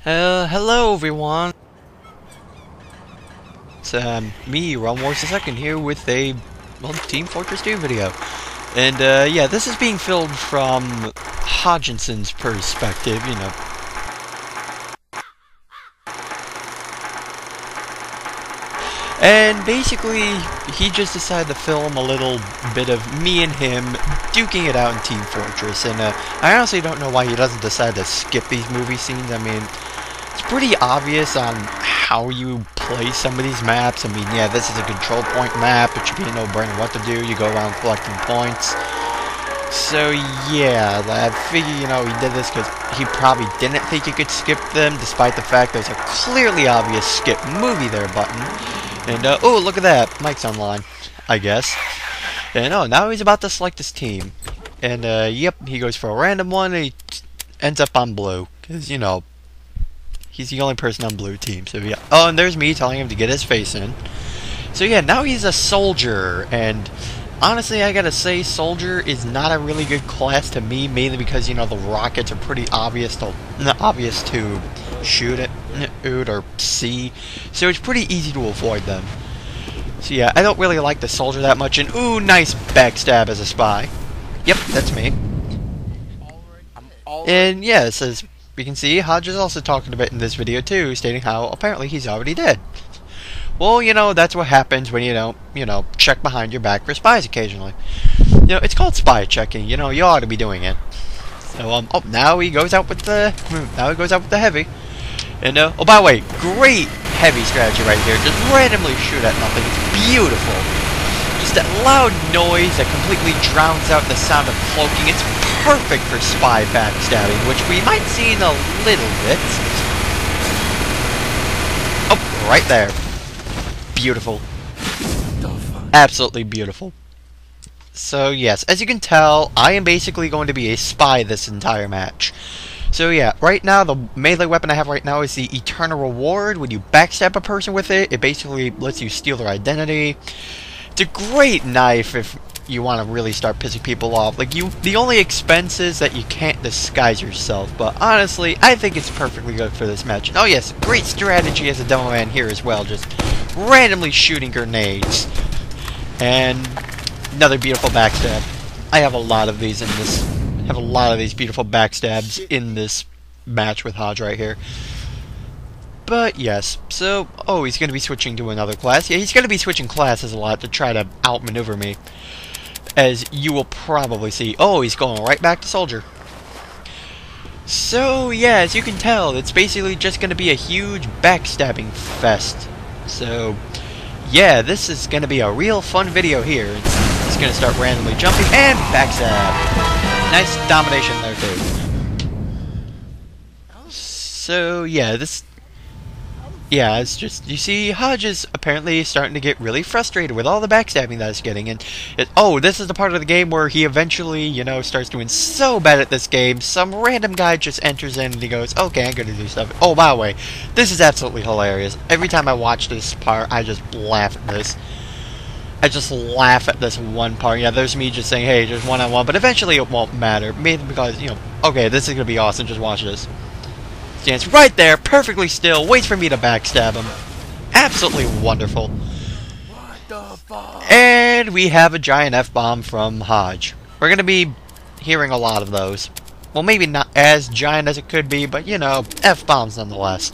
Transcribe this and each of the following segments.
Hello everyone. It's me, Ron Wars II here with a Team Fortress 2 video. And yeah, this is being filmed from Hodgson's perspective, you know. And basically, he just decided to film a little bit of me and him duking it out in Team Fortress. And I honestly don't know why he doesn't decide to skip these movie scenes. I mean, it's pretty obvious on how you play some of these maps. I mean, yeah, this is a control point map. It should be a no-brainer what to do. You go around collecting points. So, yeah, I figure, you know, he did this because he probably didn't think you could skip them, despite the fact there's a clearly obvious skip movie there button. And, oh, look at that. Mike's online, I guess. And, oh, now he's about to select his team. And, yep, he goes for a random one, and he ends up on blue. Because, you know, he's the only person on blue team, so yeah. Oh, and there's me telling him to get his face in. So, yeah, now he's a soldier. And, honestly, I gotta say, soldier is not a really good class to me, mainly because, you know, the rockets are pretty obvious to shoot at or see, so it's pretty easy to avoid them. So yeah, I don't really like the soldier that much, and ooh, nice backstab as a spy. Yep, that's me. And yeah, as we can see, Hodge is also talking a bit in this video too, stating how apparently he's already dead. Well, you know, that's what happens when you don't, you know, check behind your back for spies occasionally. You know, it's called spy checking, you know, you ought to be doing it. So, oh, now he goes out with the heavy. And, oh, by the way, great heavy strategy right here. Just randomly shoot at nothing. It's beautiful. Just that loud noise that completely drowns out the sound of cloaking. It's perfect for spy backstabbing, which we might see in a little bit. Oh, right there. Beautiful. Absolutely beautiful. So, yes, as you can tell, I am basically going to be a spy this entire match. So yeah, right now, the melee weapon I have right now is the Eternal Reward. When you backstab a person with it, it basically lets you steal their identity. It's a great knife if you want to really start pissing people off. Like, the only expense is that you can't disguise yourself, but honestly, I think it's perfectly good for this match. Oh yes, great strategy as a demo man here as well, just randomly shooting grenades. And another beautiful backstab. I have a lot of these in this. Have a lot of these beautiful backstabs in this match with Hodge right here. But yes, so, oh, he's going to be switching to another class. Yeah, he's going to be switching classes a lot to try to outmaneuver me, as you will probably see. Oh, he's going right back to soldier. So yeah, as you can tell, it's basically just going to be a huge backstabbing fest. So yeah, this is going to be a real fun video here. It's going to start randomly jumping and backstab. Nice domination there too. So yeah, it's just, you see, Hodge is apparently starting to get really frustrated with all the backstabbing that he's getting, and oh, this is the part of the game where he eventually, you know, starts doing so bad at this game, some random guy just enters in and he goes, okay, I'm gonna do stuff. Oh, by the way, this is absolutely hilarious. Every time I watch this part, I just laugh at this. I just laugh at this one part. Yeah, there's me just saying, hey, just one-on-one, but eventually it won't matter. Maybe because, you know, okay, this is going to be awesome, just watch this. Stands right there, perfectly still, waits for me to backstab him. Absolutely wonderful. What the fuck? And we have a giant F-bomb from Hodge. We're going to be hearing a lot of those. Well, maybe not as giant as it could be, but, you know, F-bombs nonetheless.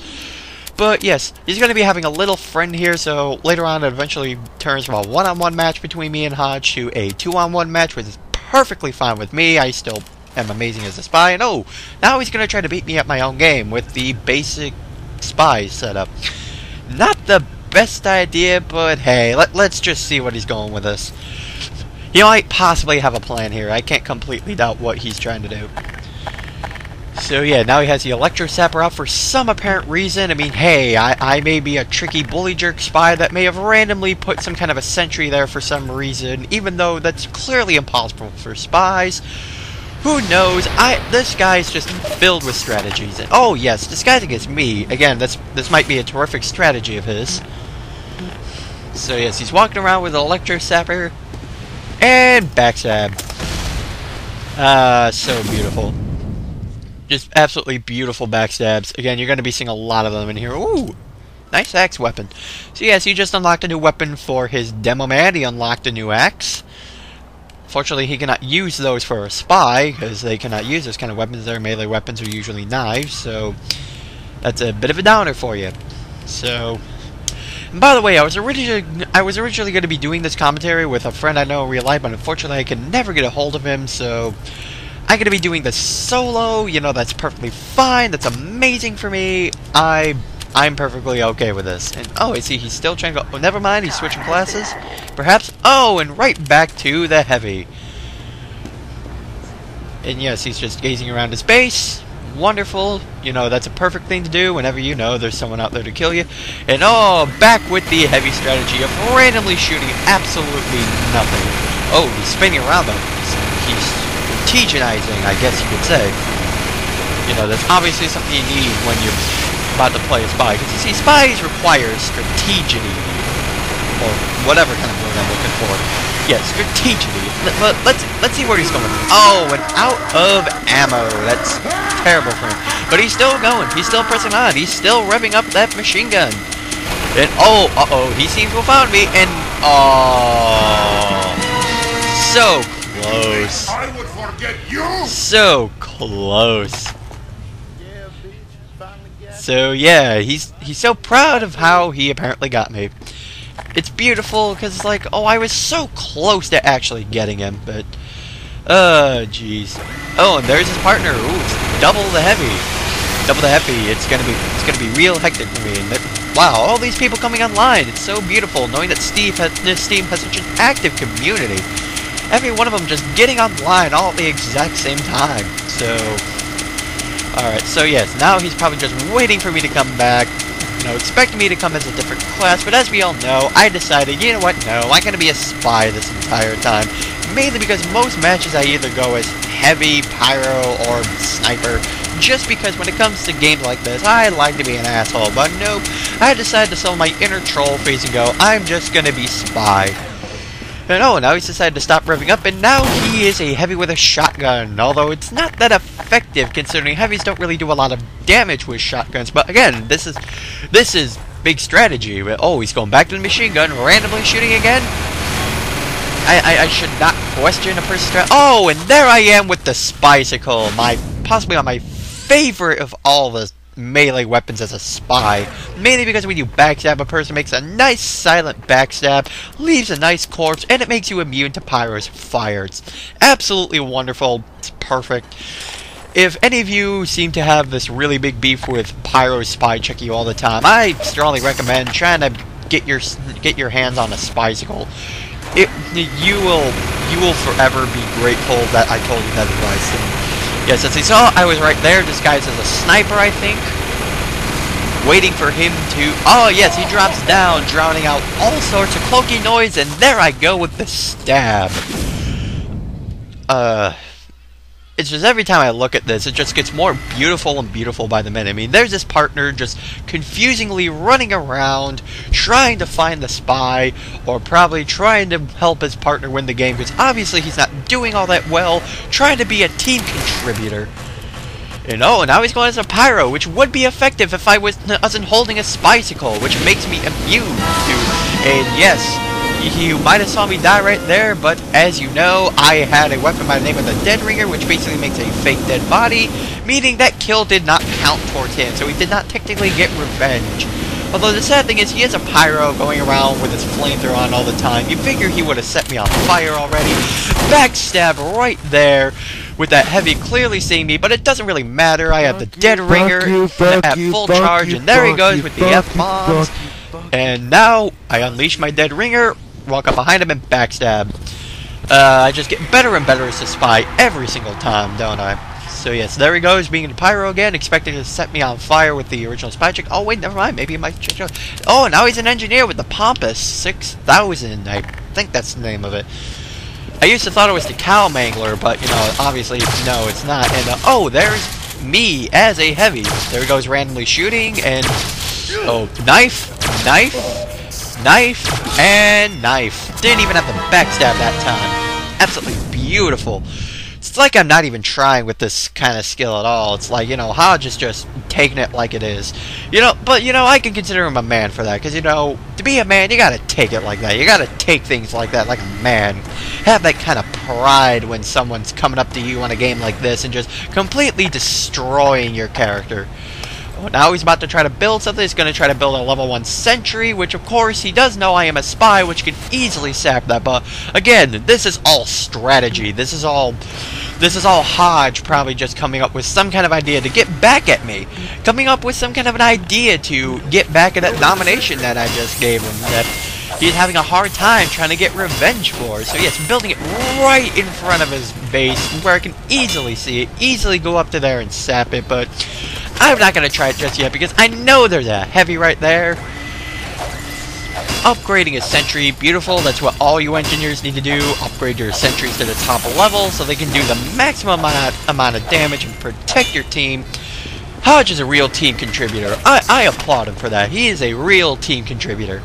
But yes, he's going to be having a little friend here, so later on it eventually turns from a one-on-one match between me and Hodge to a two-on-one match, which is perfectly fine with me. I still am amazing as a spy, and oh, now he's going to try to beat me at my own game with the basic spy setup. Not the best idea, but hey, let's just see what he's going with this. He might possibly have a plan here. I can't completely doubt what he's trying to do. So yeah, now he has the Electro Sapper out for some apparent reason. I mean, hey, I may be a tricky bully jerk spy that may have randomly put some kind of a sentry there for some reason, even though that's clearly impossible for spies. Who knows? This guy's just filled with strategies. And oh yes, disguising against me. Again, this might be a terrific strategy of his. So yes, he's walking around with an Electro Sapper and backstab. So beautiful. Just absolutely beautiful backstabs. Again, you're going to be seeing a lot of them in here. Ooh! Nice axe weapon. So yes, he just unlocked a new weapon for his demo man. He unlocked a new axe. Fortunately, he cannot use those for a spy, because they cannot use those kind of weapons. Their melee weapons are usually knives, so that's a bit of a downer for you. So, and by the way, I was originally going to be doing this commentary with a friend I know in real life, but unfortunately I could never get a hold of him, so I'm going to be doing this solo. You know, that's perfectly fine. That's amazing for me. I'm perfectly okay with this. And oh, I see he's still trying to go. Oh, never mind, he's switching classes. Perhaps. Oh, and right back to the heavy. And yes, he's just gazing around his base. Wonderful. You know, that's a perfect thing to do whenever you know there's someone out there to kill you. And oh, back with the heavy strategy of randomly shooting absolutely nothing. Oh, he's spinning around though. He's strategizing, I guess you could say. You know, that's obviously something you need when you're about to play a spy, because you see, spies require strategy, or whatever kind of word I'm looking for. Yeah, strategy. Let's see where he's going. Oh, and out of ammo. That's terrible for him. But he's still going. He's still pressing on. He's still revving up that machine gun. And oh, he seems to have found me. And oh, so close. I would forget you. So close. So yeah, he's so proud of how he apparently got me. It's beautiful because it's like, oh, I was so close to actually getting him, but jeez. Oh, and there's his partner. Ooh, it's double the heavy. Double the heavy. It's gonna be real hectic for me. And wow, all these people coming online. It's so beautiful knowing that Steam has such an active community. Every one of them just getting online all at the exact same time. So. Alright, so yes, now he's probably just waiting for me to come back, you know, expecting me to come as a different class, but as we all know, I decided, you know what, no, I'm going to be a spy this entire time, mainly because most matches I either go as heavy, pyro, or sniper, just because when it comes to games like this, I like to be an asshole, but nope, I decided to sell my inner troll face and go, I'm just going to be spy. And oh, now he's decided to stop revving up, and now he is a heavy with a shotgun, although it's not that effective considering heavies don't really do a lot of damage with shotguns. But again, this is big strategy. Oh, he's going back to the machine gun, randomly shooting again. I should not question a person's strategy. Oh, and there I am with the Spicicle, possibly my favorite of all the melee weapons as a spy, mainly because when you backstab a person, it makes a nice silent backstab, leaves a nice corpse, and it makes you immune to Pyro's fire. It's absolutely wonderful. It's perfect. If any of you seem to have this really big beef with Pyro's spy check you all the time, I strongly recommend trying to get your hands on a Spicicle. You will forever be grateful that I told you that advice. And yes, as you saw, I was right there, disguised as a sniper, I think. Waiting for him to... Oh, yes, he drops down, drowning out all sorts of cloaky noise, and there I go with the stab. It's just every time I look at this, it just gets more beautiful and beautiful by the minute. I mean, there's this partner just confusingly running around, trying to find the spy, or probably trying to help his partner win the game, because obviously he's not doing all that well, trying to be a team contributor. And oh, now he's going as a pyro, which would be effective if I wasn't holding a Spicicle, which makes me immune to... And yes, you might have saw me die right there, but as you know, I had a weapon by the name of the Dead Ringer, which basically makes a fake dead body, meaning that kill did not count towards him, so he did not technically get revenge. Although the sad thing is, he is a pyro going around with his flamethrower on all the time. You figure he would have set me on fire already. Backstab right there with that heavy clearly seeing me, but it doesn't really matter. I have the Dead Ringer at full charge, and there he goes with the F-bombs. And now, I unleash my Dead Ringer, walk up behind him, and backstab. I just get better and better as a spy every single time, don't I? So yes, there he goes, being a pyro again, expecting to set me on fire with the original spy chick. Oh wait, never mind, maybe it might change up. Oh, now he's an engineer with the Pompous 6000, I think that's the name of it. I used to thought it was the Cow Mangler, but, you know, obviously, no, it's not. And, oh, there's me as a heavy. There he goes, randomly shooting, and, oh, knife, and knife. Didn't even have to backstab that time. Absolutely beautiful. It's like I'm not even trying with this kind of skill at all. It's like, you know, Hodge is just taking it like it is. You know, but, you know, I can consider him a man for that. Because, you know, to be a man, you gotta take it like that. You gotta take things like that, like a man. Have that kind of pride when someone's coming up to you on a game like this and just completely destroying your character. Now he's about to try to build something. He's going to try to build a level 1 sentry, which of course he does know I am a spy, which can easily sap that. But again, this is all strategy. This is all Hodge probably just coming up with some kind of idea to get back at me. Coming up with some kind of an idea to get back at that nomination that I just gave him. That he's having a hard time trying to get revenge for. So yes, building it right in front of his base where I can easily see it, easily go up to there and sap it, but I'm not going to try it just yet because I know there's a heavy right there. Upgrading a sentry, beautiful, that's what all you engineers need to do. Upgrade your sentries to the top level so they can do the maximum amount of damage and protect your team. Hodge is a real team contributor. I applaud him for that. He is a real team contributor.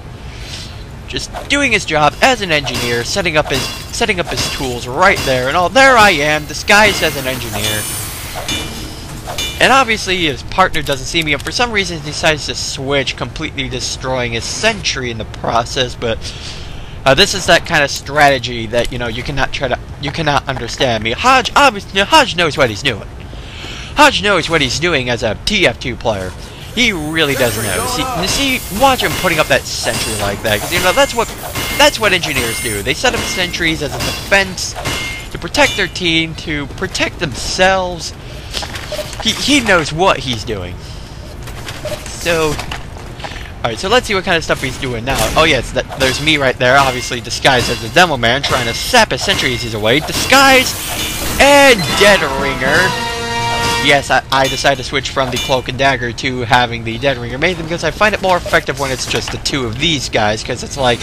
Just doing his job as an engineer, setting up his tools right there and all. There I am, disguised as an engineer. And obviously his partner doesn't see me, and for some reason he decides to switch, completely destroying his sentry in the process. But this is that kind of strategy that, you know, you cannot understand me. Hodge knows what he's doing. Hodge knows what he's doing as a TF2 player. He really does know. See, watch him putting up that sentry like that, because, you know, that's what engineers do. They set up sentries as a defense to protect their team, to protect themselves. He knows what he's doing. So, alright, so let's see what kind of stuff he's doing now. Oh yes, there's me right there, obviously disguised as the Demo Man, trying to sap his sentry as he's away. Disguise and Dead Ringer. Yes, I decided to switch from the Cloak and Dagger to having the Dead Ringer made them because I find it more effective when it's just the two of these guys, because it's like,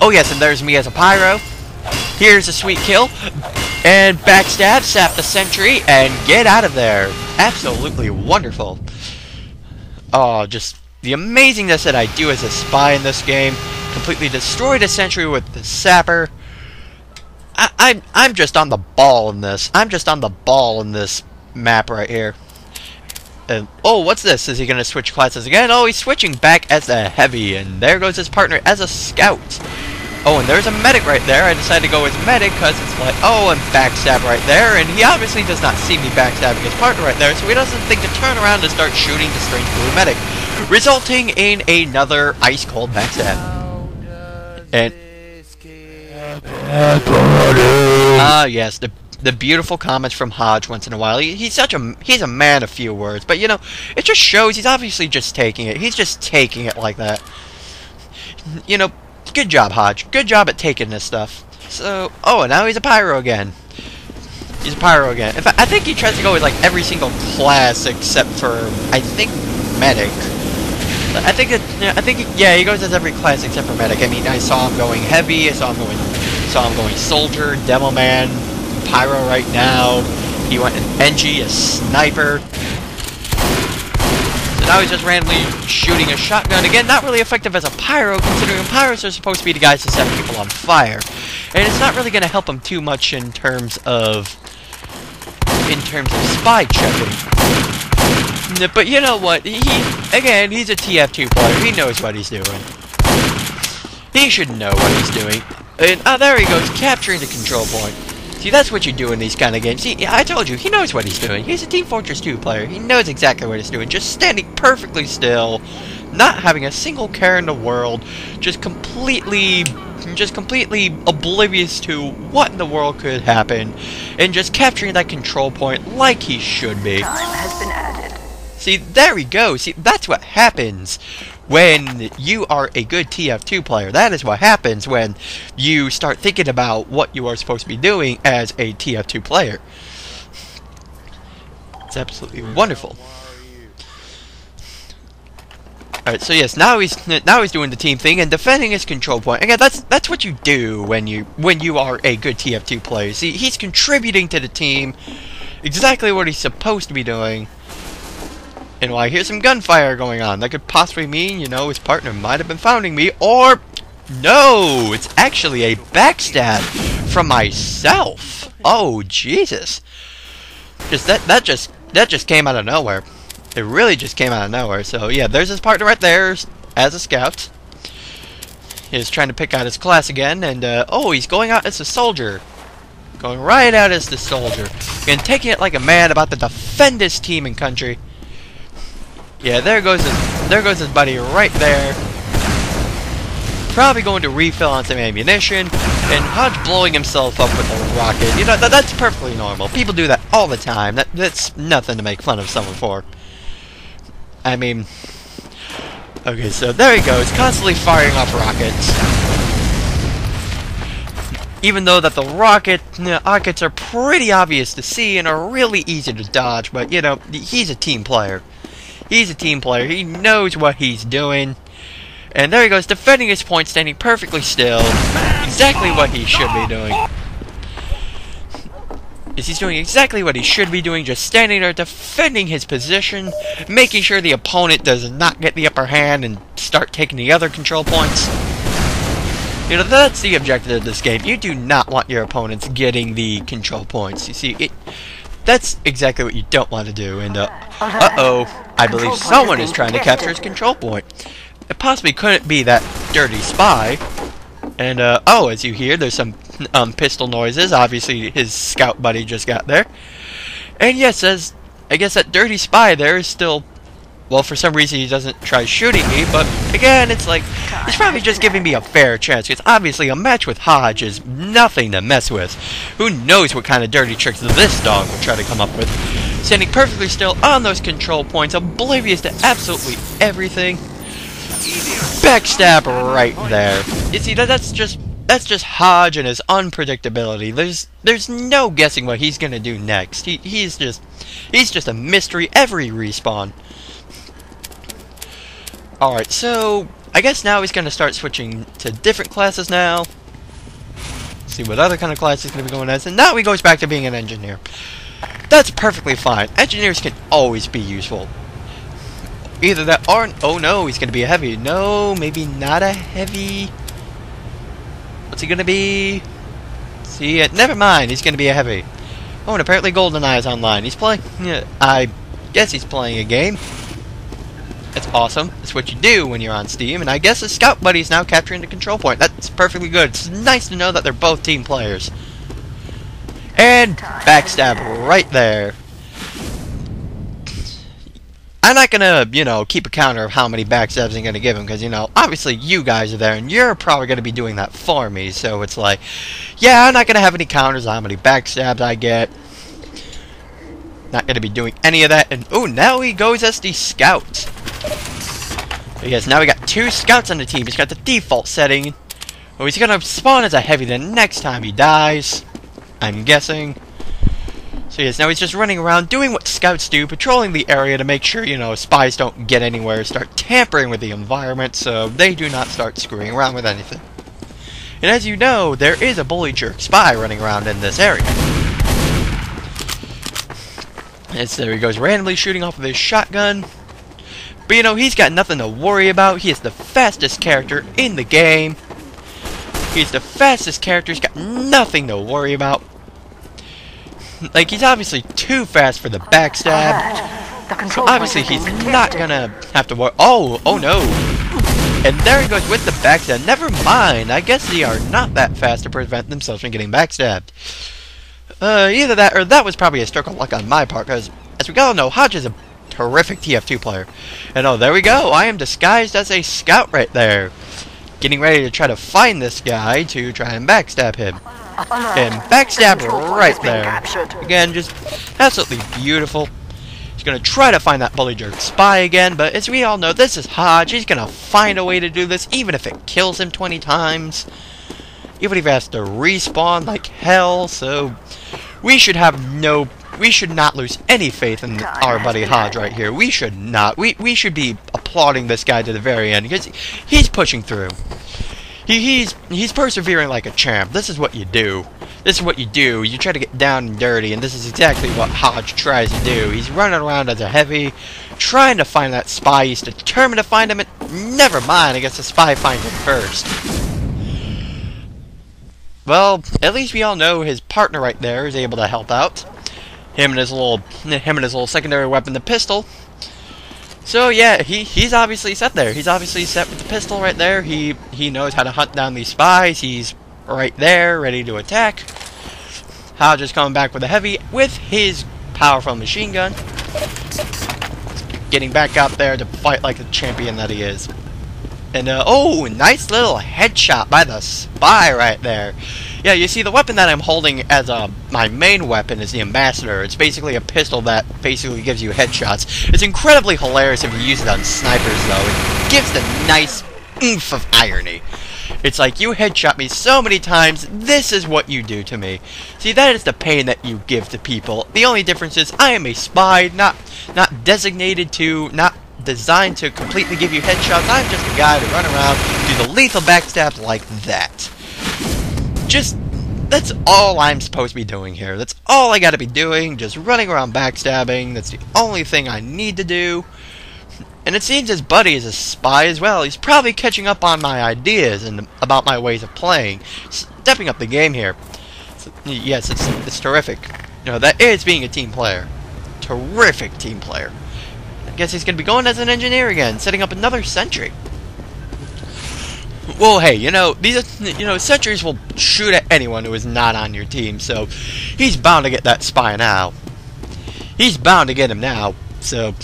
oh yes, and there's me as a Pyro. Here's a sweet kill. And backstab, sap the sentry, and get out of there. Absolutely wonderful. Oh, just the amazingness that I do as a spy in this game. Completely destroyed a sentry with the sapper. I'm just on the ball in this. I'm just on the ball in this map right here. And, oh, what's this? Is he going to switch classes again? Oh, he's switching back as a heavy, and there goes his partner as a scout. Oh, and there's a medic right there. I decided to go with medic because it's like, oh, and backstab right there. And he obviously does not see me backstabbing his partner right there, so he doesn't think to turn around and start shooting the strange blue medic, resulting in another ice-cold backstab. And yes, the beautiful comments from Hodge once in a while. He's a man of few words, but you know, it just shows he's obviously just taking it. He's just taking it like that. You know, good job, Hodge. Good job at taking this stuff. So, oh, and now he's a Pyro again. He's a Pyro again. In fact, I think he tries to go with like every single class except for, I think, Medic. Yeah, he goes as every class except for Medic. I mean, I saw him going Heavy. I saw him going Soldier, Demo Man, Pyro right now. He went an NG, a Sniper. Now he's just randomly shooting a shotgun. Again, not really effective as a Pyro, considering Pyros are supposed to be the guys to set people on fire. And it's not really going to help him too much in terms of spy checking. But you know what? He's a TF2 player. He knows what he's doing. He should know what he's doing. And there he goes, capturing the control point. See, that's what you do in these kind of games. See, I told you, he knows what he's doing. He's a Team Fortress 2 player. He knows exactly what he's doing. Just standing perfectly still, not having a single care in the world, just completely oblivious to what in the world could happen, and just capturing that control point like he should be. Time has been added. See, there we go. See, that's what happens when you are a good TF2 player. That is what happens when you start thinking about what you are supposed to be doing as a TF2 player. It's absolutely wonderful. Alright, so yes, now he's doing the team thing and defending his control point. Again, that's what you do when you are a good TF2 player. See, he's contributing to the team exactly what he's supposed to be doing. And while I hear some gunfire going on, that could possibly mean, you know, his partner might have been founding me, or no, it's actually a backstab from myself. Oh, Jesus. That just came out of nowhere. It really just came out of nowhere. So, yeah, there's his partner right there as a scout. He's trying to pick out his class again, and, oh, he's going out as a soldier. Going right out as the soldier. And taking it like a man about to defend his team and country. Yeah, there goes his buddy right there. Probably going to refill on some ammunition, and Hodge blowing himself up with a rocket. You know, that's perfectly normal. People do that all the time. That's nothing to make fun of someone for. I mean, okay, so there he goes, constantly firing off rockets. Even though that the rockets are pretty obvious to see and are really easy to dodge, but you know, he's a team player. He's a team player. He knows what he's doing. And there he goes, defending his point, standing perfectly still. Exactly what he should be doing. He's doing exactly what he should be doing, just standing there defending his position, making sure the opponent does not get the upper hand and start taking the other control points. You know, that's the objective of this game. You do not want your opponents getting the control points. You see, that's exactly what you don't want to do. And, uh-oh, I believe someone is trying to capture his control point. It possibly couldn't be that dirty spy. And, oh, as you hear, there's some pistol noises. Obviously, his scout buddy just got there. And yes, I guess that dirty spy there is still, well, for some reason he doesn't try shooting me, but again, it's like, he's probably just giving me a fair chance, because obviously a match with Hodge is nothing to mess with. Who knows what kind of dirty tricks this dog will try to come up with. Standing perfectly still on those control points, oblivious to absolutely everything. Backstab right there. You see, that's just Hodge and his unpredictability. There's no guessing what he's gonna do next. He's just a mystery every respawn. Alright, so I guess now he's gonna start switching to different classes now. See what other kind of class he's gonna be going as, and now he goes back to being an engineer. That's perfectly fine. Engineers can always be useful. Either that or... oh no, he's going to be a heavy. No, maybe not a heavy. What's he going to be? See, never mind, he's going to be a heavy. Oh, and apparently GoldenEye is online. He's playing... yeah, I guess he's playing a game. That's awesome. That's what you do when you're on Steam. And I guess his scout buddy is now capturing the control point. That's perfectly good. It's nice to know that they're both team players. And backstab right there. I'm not gonna, you know, keep a counter of how many backstabs I'm gonna give him, because, you know, obviously you guys are there, and you're probably gonna be doing that for me, so it's like, yeah, I'm not gonna have any counters on how many backstabs I get. Not gonna be doing any of that, and, oh, now he goes as the scout. Yes, now we got 2 scouts on the team. He's got the default setting. Oh, he's gonna spawn as a heavy the next time he dies, I'm guessing. So yes, now he's just running around doing what scouts do, patrolling the area to make sure, you know, spies don't get anywhere, start tampering with the environment, so they do not start screwing around with anything. And as you know, there is a bully jerk spy running around in this area. And so there he goes, randomly shooting off with his shotgun. But you know, he's got nothing to worry about. He is the fastest character in the game. He's the fastest character, he's got nothing to worry about. Like, he's obviously too fast for the backstab. So obviously he's not gonna have to worry. Oh no. And there he goes with the backstab. Never mind. I guess they are not that fast to prevent themselves from getting backstabbed. Either that or that was probably a stroke of luck on my part, because as we all know, Hodge is a terrific TF2 player. And oh, there we go. I am disguised as a scout right there. Getting ready to try to find this guy to try and backstab him. And backstab right there. Again, just absolutely beautiful. He's going to try to find that bully jerk spy again, but as we all know, this is Hodge. He's going to find a way to do this, even if it kills him 20 times. Even if he has to respawn like hell, so we should not lose any faith in our buddy Hodge right here. We should not. We should be applauding this guy to the very end, because he's pushing through. He's persevering like a champ. This is what you do. This is what you do. You try to get down and dirty, and this is exactly what Hodge tries to do. He's running around as a heavy, trying to find that spy. He's determined to find him, and never mind, I guess the spy finds him first. well, at least we all know his partner right there is able to help out. Him and his little secondary weapon, the pistol. So yeah, he's obviously set there. He's obviously set with the pistol right there. He knows how to hunt down these spies. He's right there, ready to attack. Hodge is coming back with a heavy with his powerful machine gun. Getting back out there to fight like the champion that he is. And oh, nice little headshot by the spy right there. Yeah, you see, the weapon that I'm holding as my main weapon is the Ambassador. It's basically a pistol that basically gives you headshots. It's incredibly hilarious if you use it on snipers, though. It gives the nice oomph of irony. It's like, you headshot me so many times, this is what you do to me. See, that is the pain that you give to people. The only difference is I am a spy, not designated to, not designed to completely give you headshots. I'm just a guy to run around, do the lethal backstabs like that. That's all I'm supposed to be doing here. That's all I gotta be doing, just running around backstabbing. That's the only thing I need to do. And it seems his buddy is a spy as well. He's probably catching up on my ideas and about my ways of playing. Stepping up the game here. So, yes, it's terrific. You know, that is being a team player. Terrific team player. I guess he's gonna be going as an engineer again, setting up another sentry. Well, hey, sentries will shoot at anyone who is not on your team, so he's bound to get that spy now. He's bound to get him now, so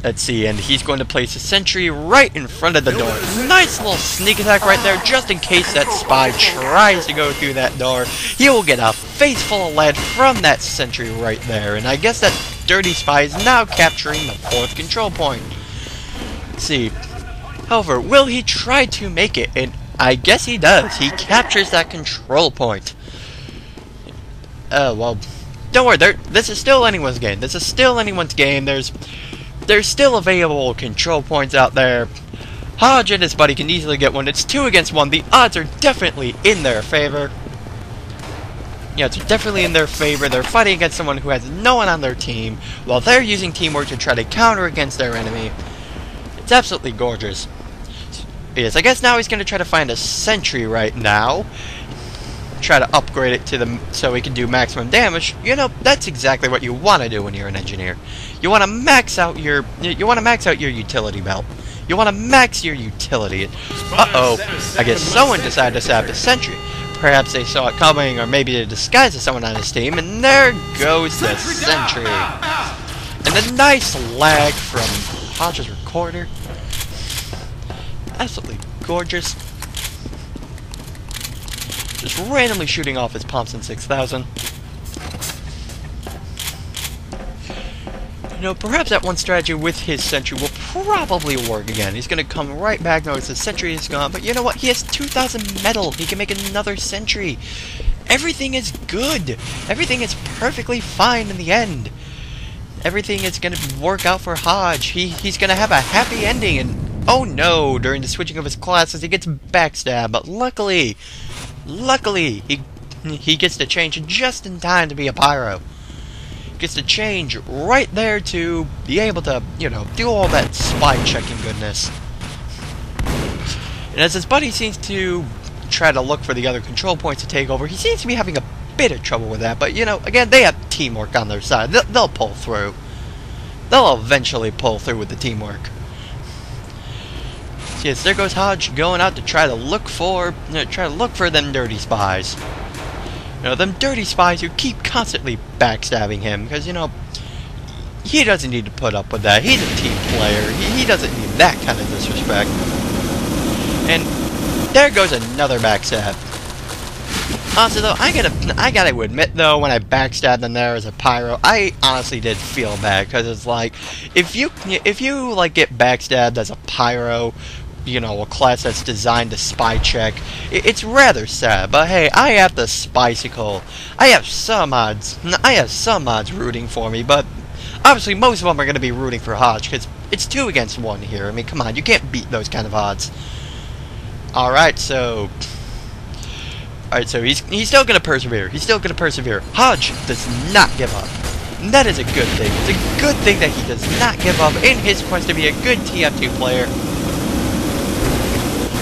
let's see, and he's going to place a sentry right in front of the door. Nice little sneak attack right there, just in case that spy tries to go through that door. He will get a face full of lead from that sentry right there, and I guess that dirty spy is now capturing the 4th control point. Let's see. However, will he try to make it? And I guess he does. He captures that control point. Well, don't worry. This is still anyone's game. This is still anyone's game. There's still available control points out there. Hodge and his buddy can easily get one. It's 2 against 1. The odds are definitely in their favor. Yeah, it's definitely in their favor. They're fighting against someone who has no one on their team, while they're using teamwork to try to counter against their enemy. It's absolutely gorgeous. Yes, I guess now he's going to try to find a sentry right now. Try to upgrade it to so he can do maximum damage. You know, that's exactly what you want to do when you're an engineer. You want to max out your utility belt. You want to max your utility. Uh-oh. I guess someone decided to set up a sentry. Perhaps they saw it coming, or maybe they disguised as someone on his team, and there goes the sentry. And a nice lag from Hodge's recorder. Absolutely gorgeous. Just randomly shooting off his Thompson 6000. You know, perhaps that one strategy with his sentry will probably work again. He's gonna come right back, notice his sentry is gone, but you know what? He has 2,000 metal. He can make another sentry. Everything is good. Everything is perfectly fine in the end. Everything is gonna work out for Hodge. He's gonna have a happy ending, and oh no, during the switching of his classes, he gets backstabbed, but luckily, he gets to change just in time to be a pyro. Gets to change right there to be able to, you know, do all that spy checking goodness. And as his buddy seems to try to look for the other control points to take over, he seems to be having a bit of trouble with that, but you know, again, they have teamwork on their side. They'll pull through. They'll eventually pull through with the teamwork. So yes, there goes Hodge going out to try to look for them dirty spies. You know, them dirty spies who keep constantly backstabbing him, because, you know, he doesn't need to put up with that. He's a team player. He doesn't need that kind of disrespect. And there goes another backstab. Honestly, though, I gotta admit, though, when I backstabbed them there as a pyro, I honestly did feel bad, because it's like, if you like get backstabbed as a pyro, you know, a class that's designed to spy check, it's rather sad. But hey, I have the Spicicle. I have some mods rooting for me, but obviously most of them are going to be rooting for Hodge, because it's 2 against 1 here. I mean, come on, you can't beat those kind of odds. Alright, so he's still going to persevere. He's still going to persevere. Hodge does not give up. And that is a good thing. It's a good thing that he does not give up in his quest to be a good TF2 player.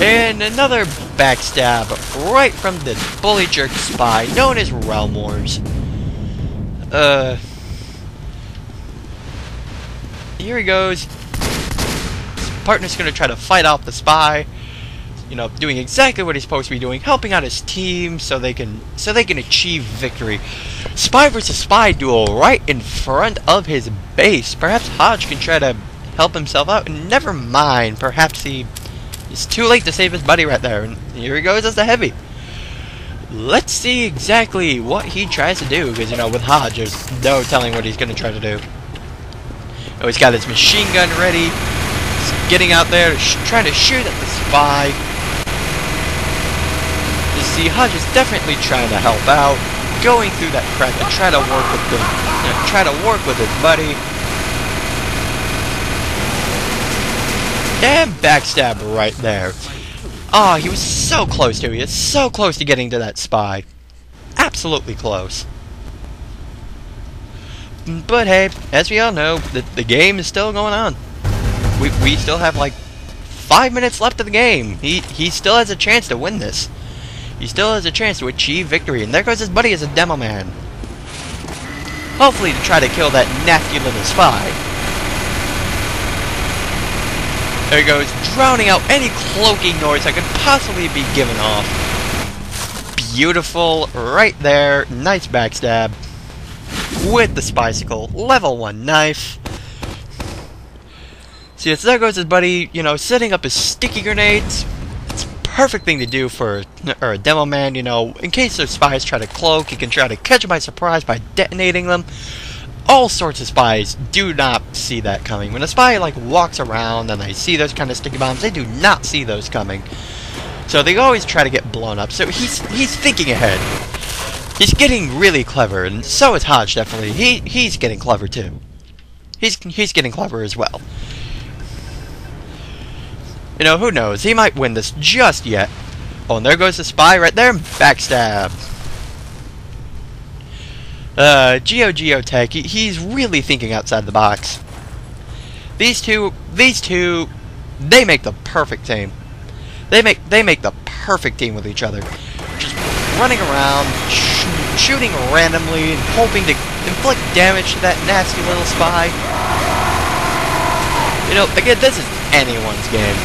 And another backstab right from the bully jerk spy known as Realm Wars. Here he goes. His partner's gonna try to fight off the spy. You know, doing exactly what he's supposed to be doing, helping out his team so they can achieve victory. Spy versus spy duel right in front of his base. Perhaps Hodge can try to help himself out, and never mind. Perhaps it's too late to save his buddy right there. And here he goes as the heavy. Let's see exactly what he tries to do, because, you know, with Hodge, there's no telling what he's going to try to do. Oh, he's got his machine gun ready. He's getting out there, trying to shoot at the spy. You see, Hodge is definitely trying to help out, going through that crack to try to work with his buddy. And backstab right there. Oh, he was so close to it. He was so close to getting to that spy. Absolutely close. But hey, as we all know, the game is still going on. We still have like 5 minutes left of the game. He still has a chance to win this. He still has a chance to achieve victory. And there goes his buddy as a demo man. Hopefully to try to kill that nasty little spy. There he goes, drowning out any cloaking noise that could possibly be given off. Beautiful, right there. Nice backstab. With the Spicicle, level 1 knife. See, so there goes his buddy, you know, setting up his sticky grenades. It's a perfect thing to do for a demo man, you know, in case those spies try to cloak, he can try to catch them by surprise by detonating them. All sorts of spies do not see that coming. When a spy, like, walks around and they see those kind of sticky bombs, they do not see those coming. So they always try to get blown up. So he's thinking ahead. He's getting really clever, and so is Hodge, definitely. He's getting clever, too. He's getting clever as well. You know, who knows? He might win this just yet. Oh, and there goes the spy right there. Backstab. Geotech, he's really thinking outside the box. These two, they make the perfect team. They make the perfect team with each other. Just running around, shooting randomly, and hoping to inflict damage to that nasty little spy. You know, again, this is anyone's game.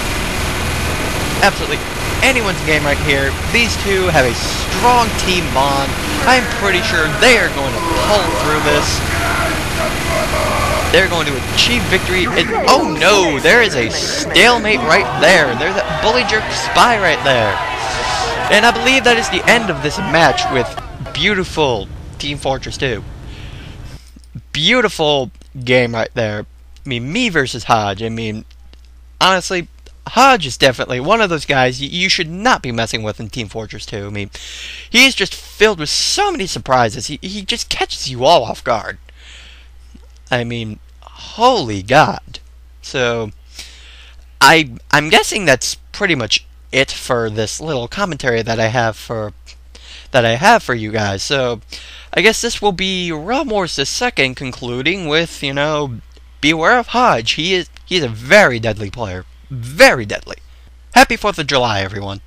Absolutely anyone's game right here. These two have a strong team bond. I'm pretty sure they are going to pull through this. They're going to achieve victory. And, oh no, there is a stalemate right there. There's that bully jerk spy right there. And I believe that is the end of this match with beautiful Team Fortress 2. Beautiful game right there. I mean, me versus Hodge. I mean, honestly, Hodge is definitely one of those guys you should not be messing with in Team Fortress 2. I mean, he is just filled with so many surprises. He just catches you all off guard. I mean, holy God. So, I'm guessing that's pretty much it for this little commentary that I have for you guys. So, I guess this will be Realm Wars the Second, concluding with, you know, beware of Hodge. He's a very deadly player. Very deadly. Happy 4th of July, everyone.